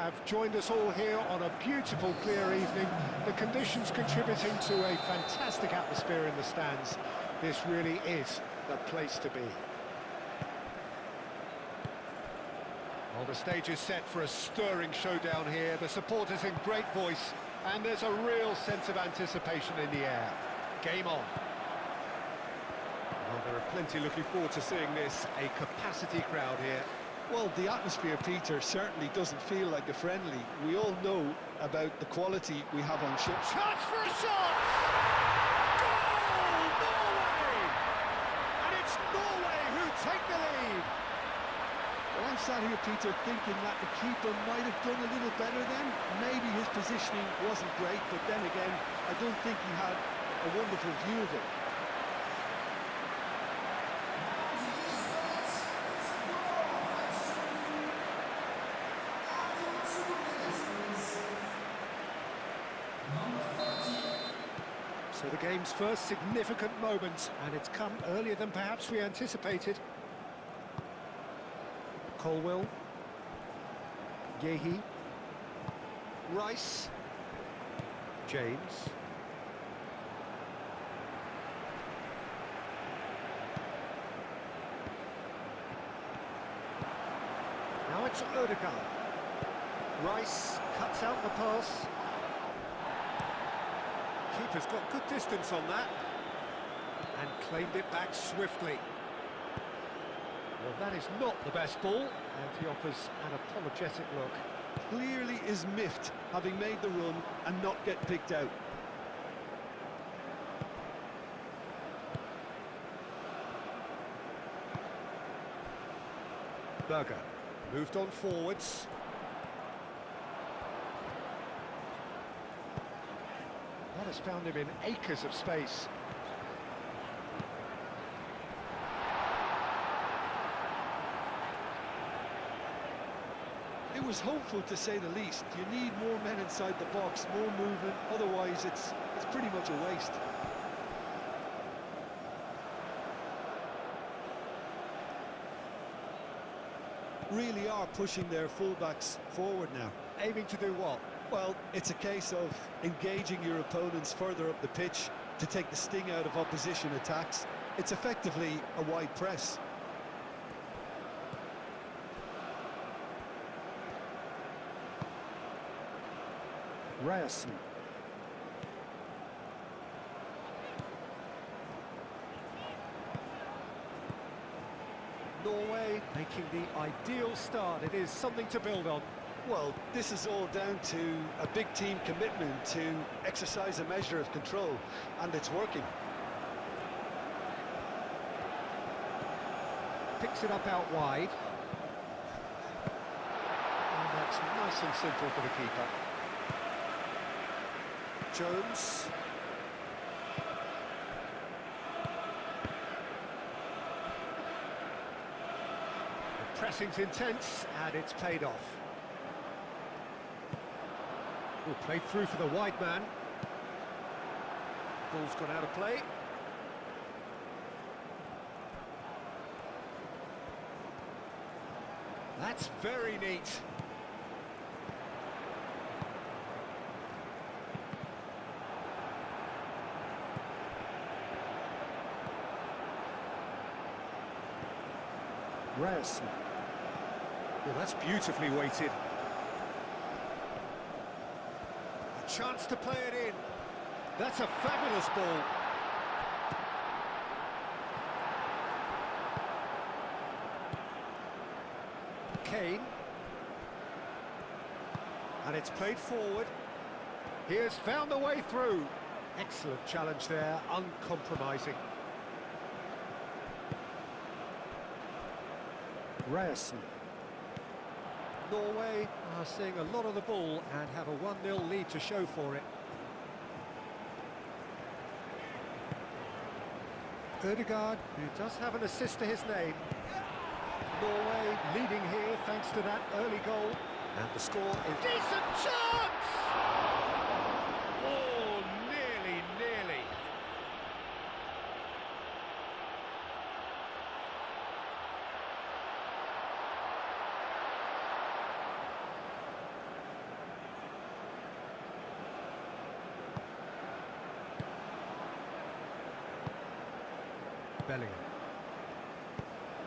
have joined us all here on a beautiful, clear evening. The conditions contributing to a fantastic atmosphere in the stands. This really is the place to be. Well, the stage is set for a stirring showdown here. The supporters in great voice, and there's a real sense of anticipation in the air. Game on. Well, there are plenty looking forward to seeing this. A capacity crowd here. Well, the atmosphere, Peter, certainly doesn't feel like a friendly. We all know about the quality we have on ships. Chance for a shot! Goal! Norway! And it's Norway who take the lead. Well, I'm sat here, Peter, thinking that the keeper might have done a little better then. Maybe his positioning wasn't great, but then again, I don't think he had a wonderful view of it. So the game's first significant moment, and it's come earlier than perhaps we anticipated. Colwell, Yehi, Rice, James. Now it's Odegaard. Rice cuts out the pass. Keeper's got good distance on that, and claimed it back swiftly. Well, that is not the best ball, and he offers an apologetic look. Clearly is miffed, having made the run and not get picked out. Berger moved on forwards. That has found him in acres of space. It was hopeful, to say the least. You need more men inside the box, more movement, otherwise it's pretty much a waste. Really are pushing their fullbacks forward now. Aiming to do what? Well, it's a case of engaging your opponents further up the pitch to take the sting out of opposition attacks. It's effectively a wide press. Ryerson. Norway making the ideal start. It is something to build on. Well, this is all down to a big team commitment to exercise a measure of control, and it's working. Picks it up out wide. And that's nice and simple for the keeper. Jones. The pressing's intense, and it's paid off. Will play through for the wide man. Ball's gone out of play. That's very neat. Ryerson. Well, that's beautifully weighted. A chance to play it in. That's a fabulous ball. Kane. And it's played forward. He has found the way through. Excellent challenge there, uncompromising. Ryerson. Norway are seeing a lot of the ball and have a 1-0 lead to show for it. Odegaard, who does have an assist to his name. Norway leading here thanks to that early goal. And the score is... Decent chance! Oh, nearly. Bellingham.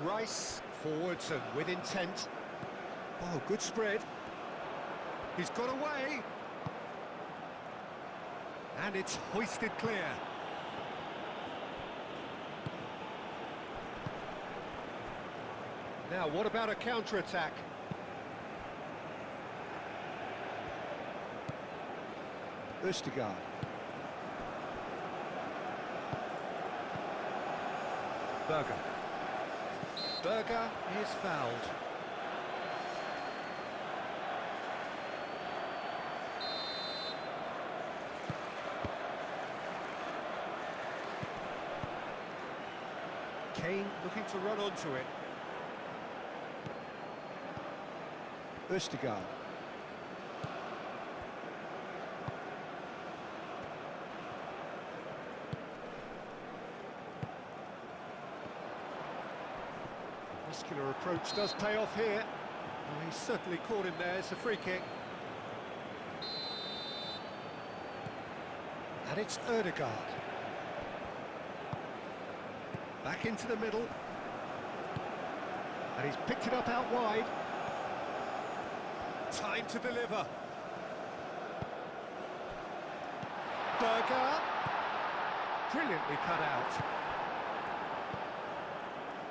Rice, forwards and with intent. Oh, good spread. He's got away. And it's hoisted clear. Now, what about a counter-attack? Østigard. Berger. Berger is fouled. Kane looking to run onto it. Østigard. Muscular approach does pay off here. Oh, he's certainly caught him there. It's a free kick. And it's Ødegaard. Back into the middle. And he's picked it up out wide. Time to deliver. Berger. Brilliantly cut out.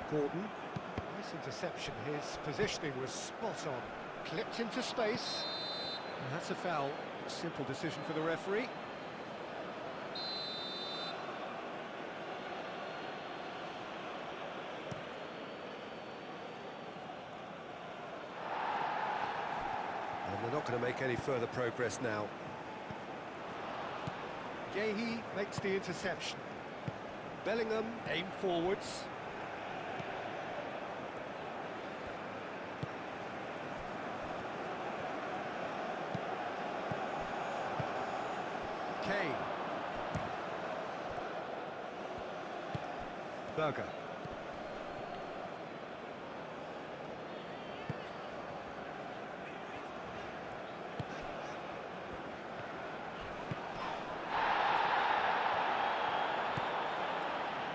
Gordon. Nice interception. His positioning was spot on. Clipped into space. And that's a foul. A simple decision for the referee. And they're not going to make any further progress now. Gehi makes the interception. Bellingham aim forwards. Kane. Berger.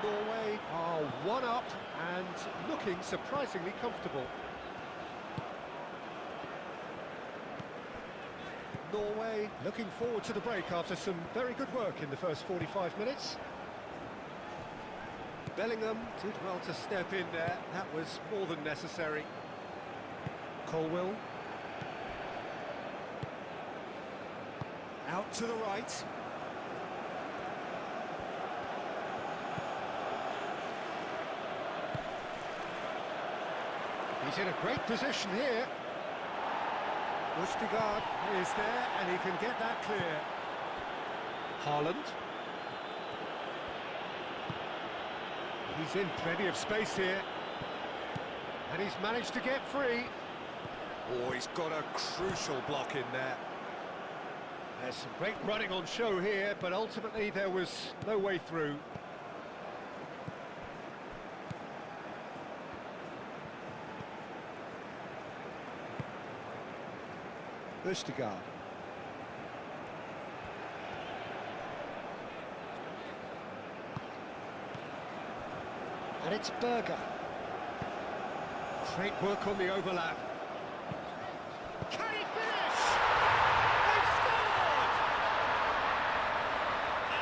Norway are one up and looking surprisingly comfortable. Norway looking forward to the break after some very good work in the first 45 minutes. Bellingham did well to step in there. That was more than necessary. Colwill. Out to the right. He's in a great position here. Østigard is there, and he can get that clear. Haaland. He's in plenty of space here. And he's managed to get free. Oh, he's got a crucial block in there. There's some great running on show here, but ultimately there was no way through. Østigard. And it's Berger. Great work on the overlap. Can he finish? They've scored!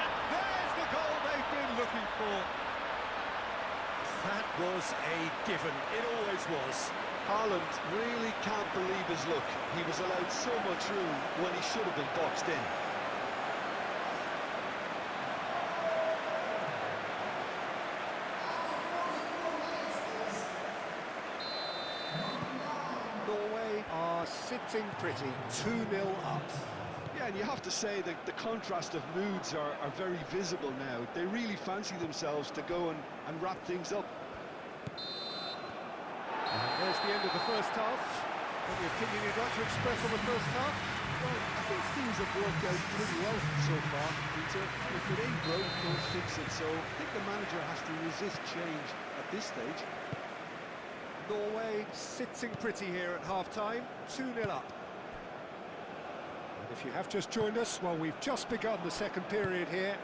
And there's the goal they've been looking for. That was a given. It always was. Haaland really can't believe his luck. He was allowed so much room when he should have been boxed in. Norway are sitting pretty, 2-0 up. Yeah, and you have to say that the contrast of moods are very visible now. They really fancy themselves to go and wrap things up. And there's the end of the first half. Any opinion you'd like to express on the first half? Well, I think things have worked out pretty well so far, Peter. If it ain't broke, don't fix it. So I think the manager has to resist change at this stage. Norway sitting pretty here at half-time, 2-0 up. And if you have just joined us, well, we've just begun the second period here.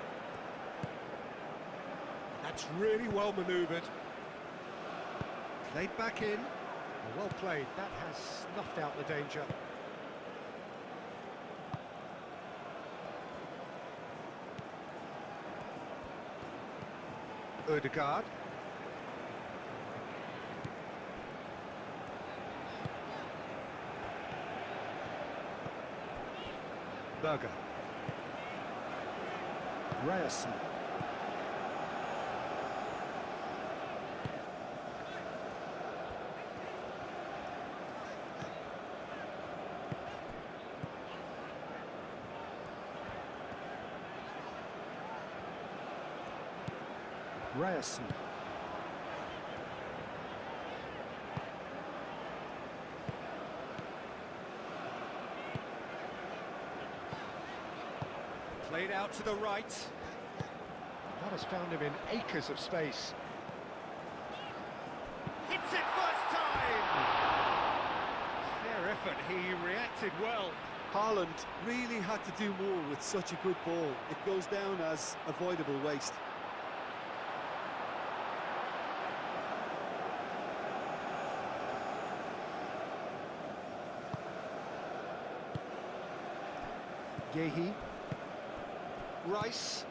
That That's really well manoeuvred. Played back in. Well played. That has snuffed out the danger. Ødegaard. Berger. Ryerson. Ryerson. Played out to the right. That has found him in acres of space. Hits it first time! Fair effort, he reacted well. Haaland really had to do more with such a good ball. It goes down as avoidable waste. Gehi. Rice.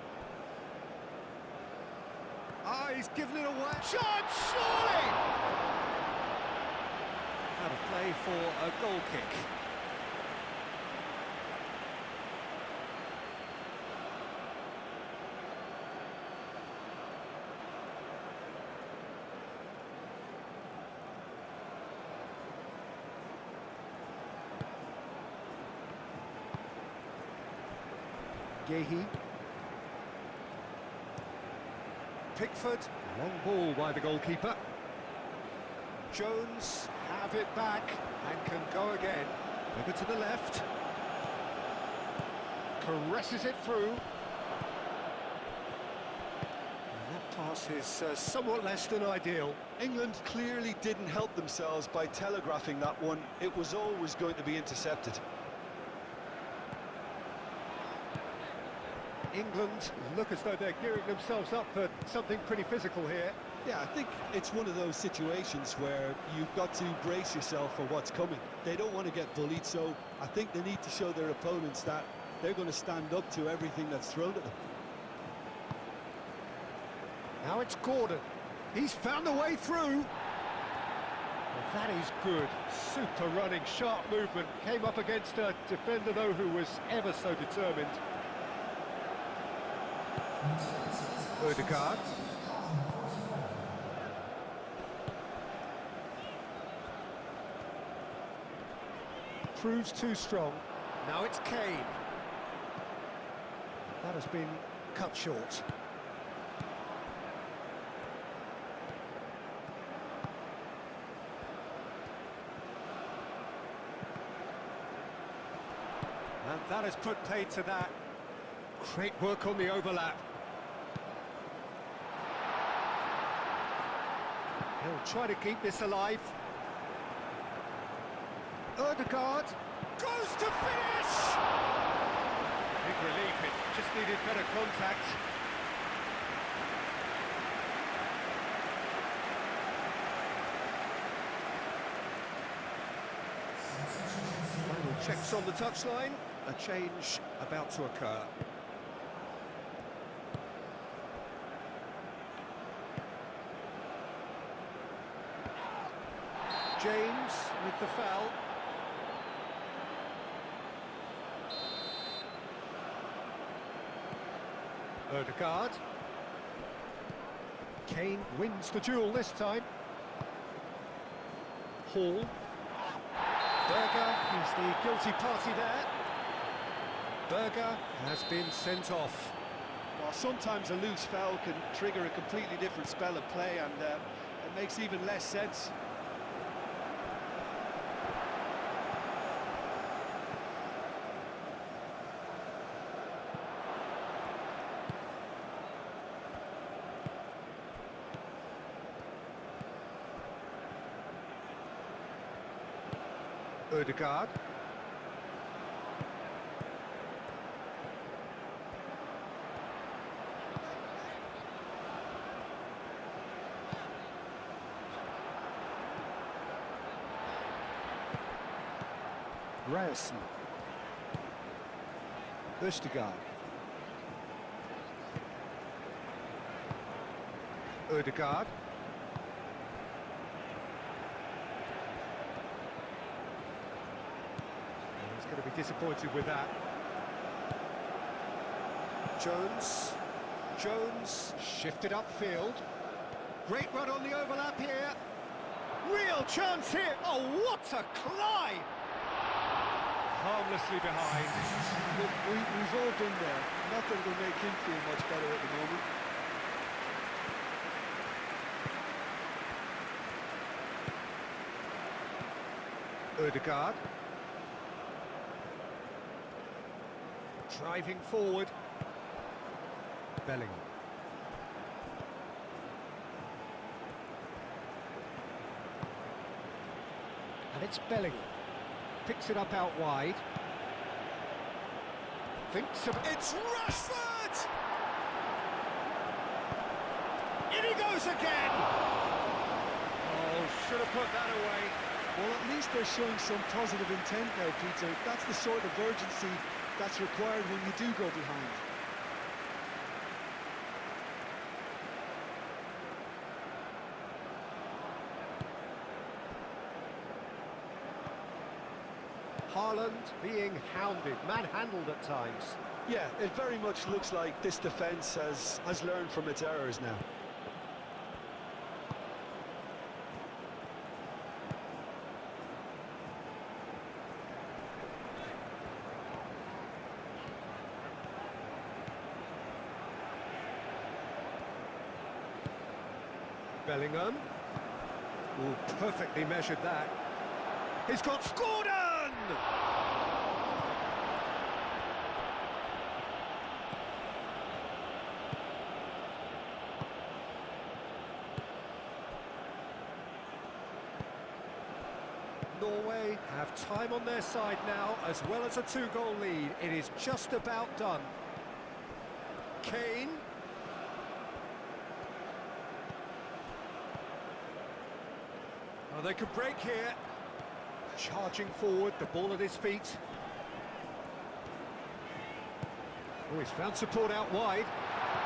Ah, he's given it away. Shot, surely! Out of play for a goal kick. Gehi. Pickford, long ball by the goalkeeper. Jones have it back and can go again. Over to the left. Caresses it through. And that pass is somewhat less than ideal. England clearly didn't help themselves by telegraphing that one. It was always going to be intercepted. England look as though they're gearing themselves up for something pretty physical here. Yeah, I think it's one of those situations where you've got to brace yourself for what's coming. They don't want to get bullied, so I think they need to show their opponents that they're going to stand up to everything that's thrown at them. Now it's Gordon. He's found a way through. Well, that is good. Super running, sharp movement. Came up against a defender, though, who was ever so determined. Ødegaard. Proves too strong. Now it's Kane. That has been cut short. And that has put paid to that. Great work on the overlap. He'll try to keep this alive. Ødegaard goes to finish! Big relief, it just needed better contact. Final checks on the touchline. A change about to occur. James with the foul. Ødegaard. Kane wins the duel this time. Hall. Berger is the guilty party there. Berger has been sent off. Well, sometimes a loose foul can trigger a completely different spell of play, and it makes even less sense. Ødegaard. Ryerson. Østegard. Ødegaard. He's going to be disappointed with that. Jones. Jones shifted upfield. Great run on the overlap here. Real chance here. Oh, what a climb! Harmlessly behind. Look, we've all been there. Not that it'll make him feel much better at the moment. Ødegaard. Driving forward. Bellingham. And it's Bellingham. Picks it up out wide. Thinks of... It's Rashford! In he goes again! Oh, should have put that away. Well, at least they're showing some positive intent now, Peter. That's the sort of urgency that's required when you do go behind. Haaland being hounded, manhandled at times. Yeah, it very much looks like this defence has learned from its errors now. Bellingham. Oh, perfectly measured that. He's got Gordon! Norway have time on their side now, as well as a two-goal lead. It is just about done. Kane. Oh, they could break here. Charging forward, the ball at his feet. Oh, he's found support out wide.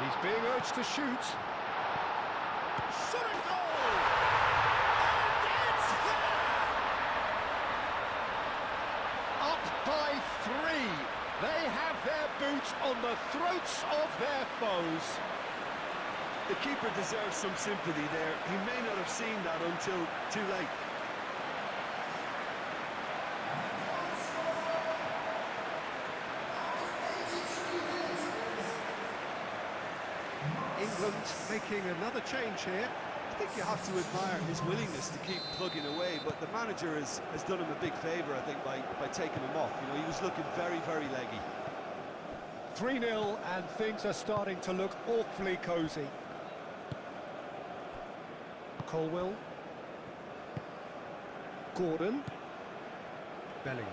He's being urged to shoot. Shot and goal! And it's there! Up by 3. They have their boot on the throats of their foes. The keeper deserves some sympathy there. He may not have seen that until too late. England making another change here. I think you have to admire his willingness to keep plugging away, but the manager has done him a big favour, I think, by taking him off. You know, he was looking very, very leggy. 3-0, and things are starting to look awfully cosy. Colwell. Gordon. Bellingham.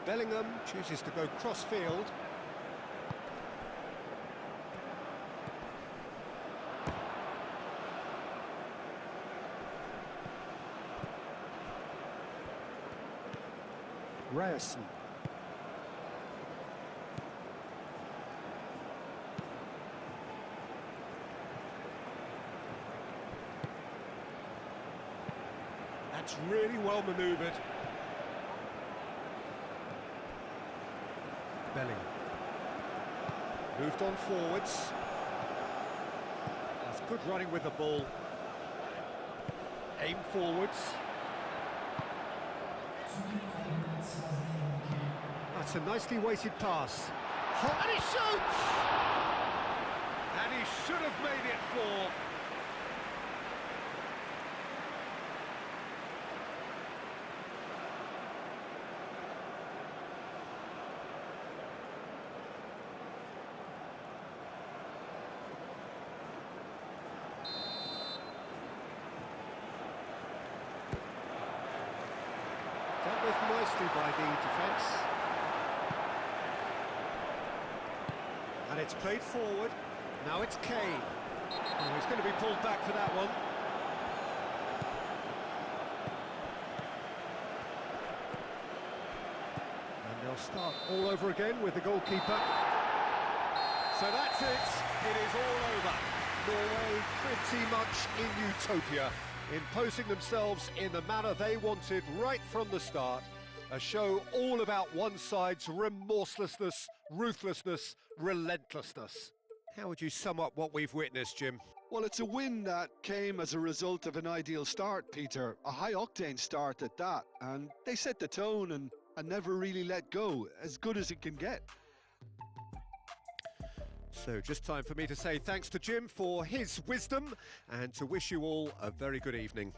Bellingham chooses to go cross-field. Ryerson. That's really well manoeuvred. Bellingham. Moved on forwards. That's good running with the ball. Aim forwards. That's a nicely weighted pass. And he shoots! And he should have made it 4. Dealt with nicely by the defence. And it's played forward. Now it's Kane. Oh, he's going to be pulled back for that one. start all over again with the goalkeeper. So that's it. It is all over. Norway pretty much in utopia, imposing themselves in the manner they wanted right from the start. A show all about one side's remorselessness, ruthlessness, relentlessness. How would you sum up what we've witnessed, Jim? Well, it's a win that came as a result of an ideal start, Peter. A high-octane start at that. And they set the tone and never really let go, as good as it can get. So just time for me to say thanks to Jim for his wisdom and to wish you all a very good evening.